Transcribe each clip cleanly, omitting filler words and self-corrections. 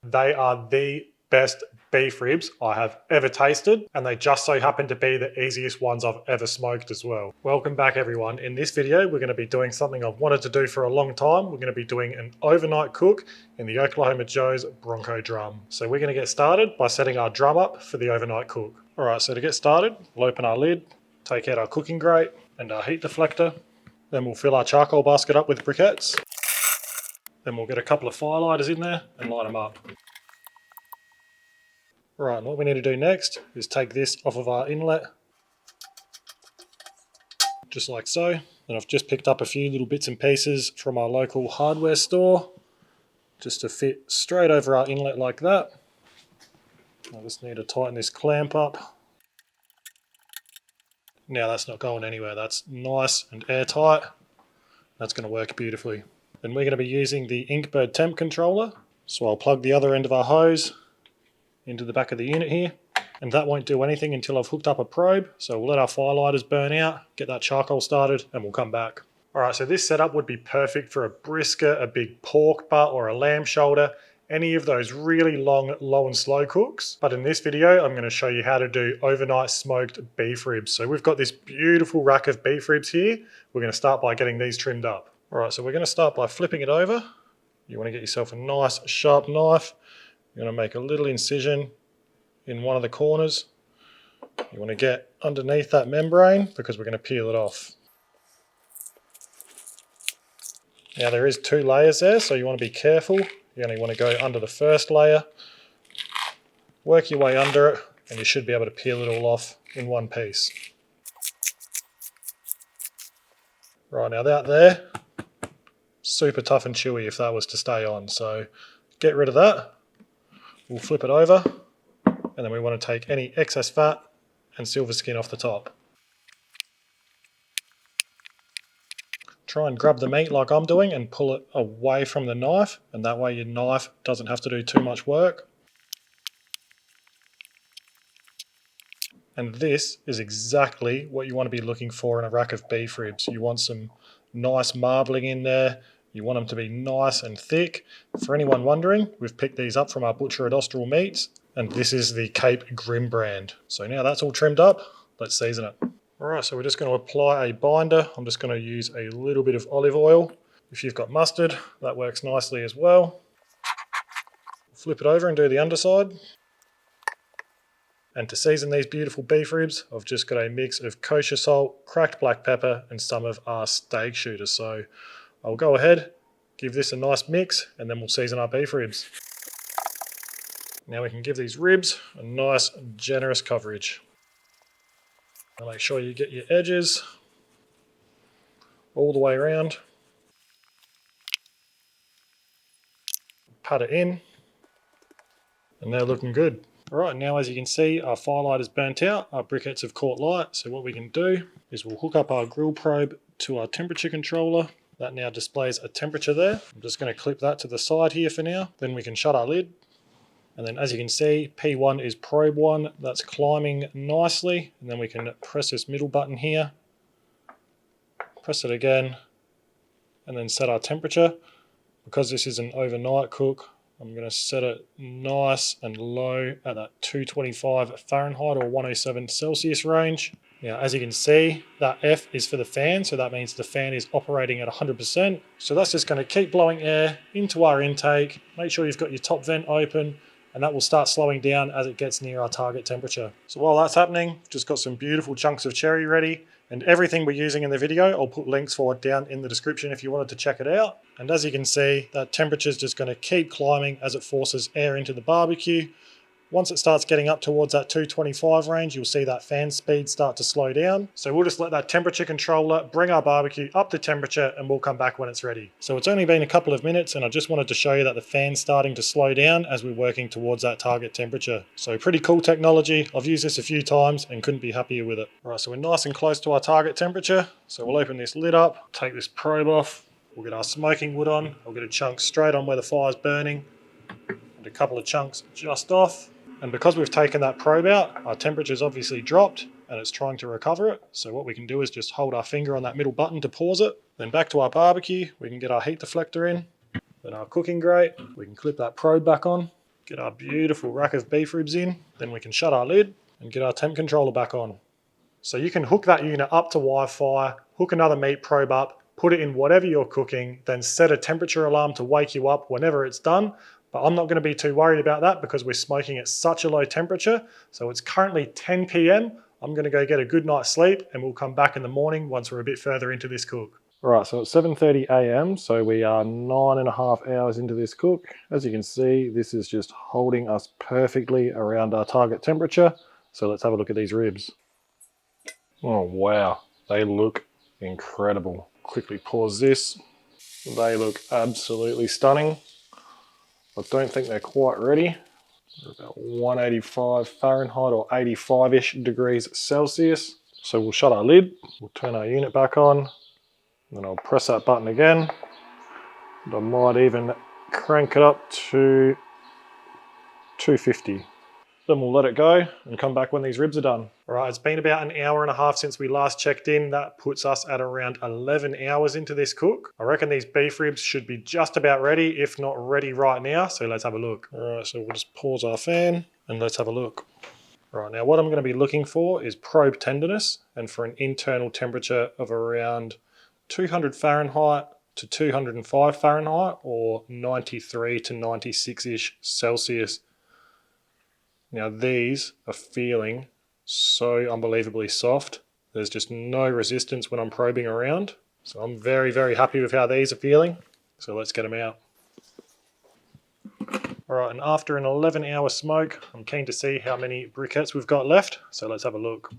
They are the best beef ribs I have ever tasted, and they just so happen to be the easiest ones I've ever smoked as well. Welcome back everyone. In this video we're going to be doing something I've wanted to do for a long time. We're going to be doing an overnight cook in the Oklahoma Joe's Bronco drum. So we're going to get started by setting our drum up for the overnight cook. Alright, so to get started, we'll open our lid, take out our cooking grate and our heat deflector. Then we'll fill our charcoal basket up with briquettes. Then we'll get a couple of fire lighters in there and light them up. Right, what we need to do next is take this off of our inlet, just like so. And I've just picked up a few little bits and pieces from our local hardware store, just to fit straight over our inlet like that. I just need to tighten this clamp up. Now that's not going anywhere, that's nice and airtight. That's going to work beautifully. And we're going to be using the Inkbird temp controller. So I'll plug the other end of our hose into the back of the unit here, and that won't do anything until I've hooked up a probe. So we'll let our firelighters burn out, get that charcoal started, and we'll come back. Alright, so this setup would be perfect for a brisket, a big pork butt, or a lamb shoulder, any of those really long, low and slow cooks. But in this video, I'm going to show you how to do overnight smoked beef ribs. So we've got this beautiful rack of beef ribs here. We're going to start by getting these trimmed up. Alright, so we're going to start by flipping it over. You want to get yourself a nice sharp knife. You're going to make a little incision in one of the corners. You want to get underneath that membrane because we're going to peel it off. Now there is 2 layers there, so you want to be careful. You only want to go under the first layer, work your way under it, and you should be able to peel it all off in one piece. Right, now that there, super tough and chewy if that was to stay on, so get rid of that. We'll flip it over, and then we want to take any excess fat and silver skin off the top. Try and grab the meat like I'm doing and pull it away from the knife, and that way your knife doesn't have to do too much work. And this is exactly what you want to be looking for in a rack of beef ribs. You want some nice marbling in there. You want them to be nice and thick. For anyone wondering, we've picked these up from our butcher at Austral Meats, and this is the Cape Grim brand. So now that's all trimmed up, let's season it. Alright, so we're just going to apply a binder. I'm just going to use a little bit of olive oil. If you've got mustard, that works nicely as well. Flip it over and do the underside. And to season these beautiful beef ribs, I've just got a mix of kosher salt, cracked black pepper, and some of our steak shooters. So I'll go ahead, give this a nice mix, and then we'll season our beef ribs. Now we can give these ribs a nice, generous coverage. Now make sure you get your edges all the way around. Pat it in, and they're looking good. Alright, now as you can see, our firelight is burnt out, our briquettes have caught light, so what we can do is we'll hook up our grill probe to our temperature controller. That now displays a temperature there. I'm just going to clip that to the side here for now. Then we can shut our lid. And then as you can see, P1 is probe 1. That's climbing nicely. And then we can press this middle button here. Press it again. And then set our temperature. Because this is an overnight cook, I'm going to set it nice and low at that 225 Fahrenheit or 107 Celsius range. Now, as you can see, that F is for the fan, so that means the fan is operating at 100%. So that's just going to keep blowing air into our intake. Make sure you've got your top vent open, and that will start slowing down as it gets near our target temperature. So while that's happening, just got some beautiful chunks of cherry ready, and everything we're using in the video, I'll put links for it down in the description if you wanted to check it out. And as you can see, that temperature is just going to keep climbing as it forces air into the barbecue. Once it starts getting up towards that 225 range, you'll see that fan speed start to slow down. So we'll just let that temperature controller bring our barbecue up to temperature, and we'll come back when it's ready. So it's only been a couple of minutes, and I just wanted to show you that the fan's starting to slow down as we're working towards that target temperature. So pretty cool technology. I've used this a few times and couldn't be happier with it. All right, so we're nice and close to our target temperature. So we'll open this lid up, take this probe off. We'll get our smoking wood on. I'll get a chunk straight on where the fire's burning, and a couple of chunks just off. And because we've taken that probe out, our temperature's obviously dropped and it's trying to recover it. So what we can do is just hold our finger on that middle button to pause it. Then back to our barbecue, we can get our heat deflector in. Then our cooking grate, we can clip that probe back on. Get our beautiful rack of beef ribs in. Then we can shut our lid and get our temp controller back on. So you can hook that unit up to Wi-Fi, hook another meat probe up, put it in whatever you're cooking, then set a temperature alarm to wake you up whenever it's done. But I'm not going to be too worried about that because we're smoking at such a low temperature. So it's currently 10 p.m. I'm going to go get a good night's sleep and we'll come back in the morning once we're a bit further into this cook. All right, so it's 7:30 a.m. So we are 9.5 hours into this cook. As you can see, this is just holding us perfectly around our target temperature. So let's have a look at these ribs. Oh, wow. They look incredible. Quickly pause this. They look absolutely stunning. I don't think they're quite ready. They're about 185 Fahrenheit or 85-ish degrees Celsius. So we'll shut our lid. We'll turn our unit back on. Then I'll press that button again. And I might even crank it up to 250. Then we'll let it go and come back when these ribs are done. All right, it's been about an hour and a half since we last checked in. That puts us at around 11 hours into this cook. I reckon these beef ribs should be just about ready, if not ready right now. So let's have a look. All right, so we'll just pause our fan and let's have a look. All right, now what I'm going to be looking for is probe tenderness and for an internal temperature of around 200 Fahrenheit to 205 Fahrenheit or 93 to 96-ish Celsius. Now these are feeling so unbelievably soft. There's just no resistance when I'm probing around. So I'm very, very happy with how these are feeling. So let's get them out. All right, and after an 11-hour smoke, I'm keen to see how many briquettes we've got left. So let's have a look.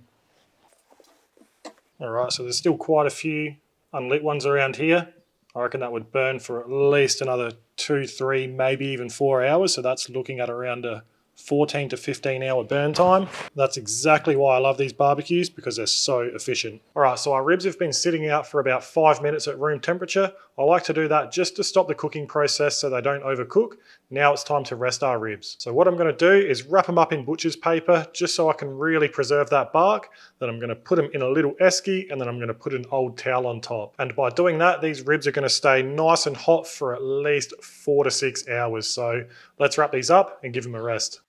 All right, so there's still quite a few unlit ones around here. I reckon that would burn for at least another 2, 3, maybe even 4 hours. So that's looking at around a 14 to 15 hour burn time. That's exactly why I love these barbecues, because they're so efficient. All right, so our ribs have been sitting out for about 5 minutes at room temperature. I like to do that just to stop the cooking process so they don't overcook. Now it's time to rest our ribs. So what I'm gonna do is wrap them up in butcher's paper just so I can really preserve that bark. Then I'm gonna put them in a little esky and then I'm gonna put an old towel on top. And by doing that, these ribs are gonna stay nice and hot for at least 4 to 6 hours. So let's wrap these up and give them a rest.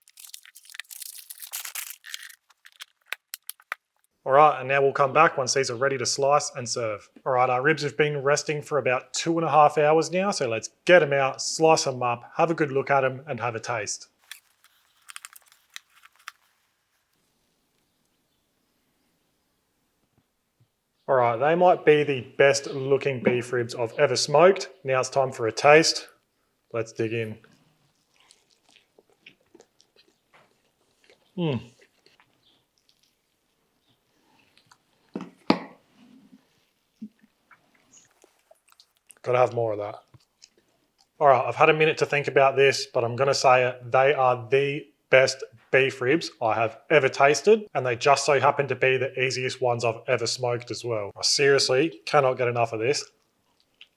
All right, and now we'll come back once these are ready to slice and serve. All right, our ribs have been resting for about 2.5 hours now, so let's get them out, slice them up, have a good look at them, and have a taste. All right, they might be the best looking beef ribs I've ever smoked. Now it's time for a taste. Let's dig in. Gotta have more of that. All right, I've had a minute to think about this, but I'm gonna say it. They are the best beef ribs I have ever tasted, and they just so happen to be the easiest ones I've ever smoked as well. I seriously cannot get enough of this.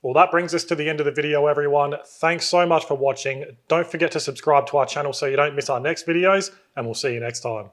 Well, that brings us to the end of the video, everyone. Thanks so much for watching. Don't forget to subscribe to our channel so you don't miss our next videos, and we'll see you next time.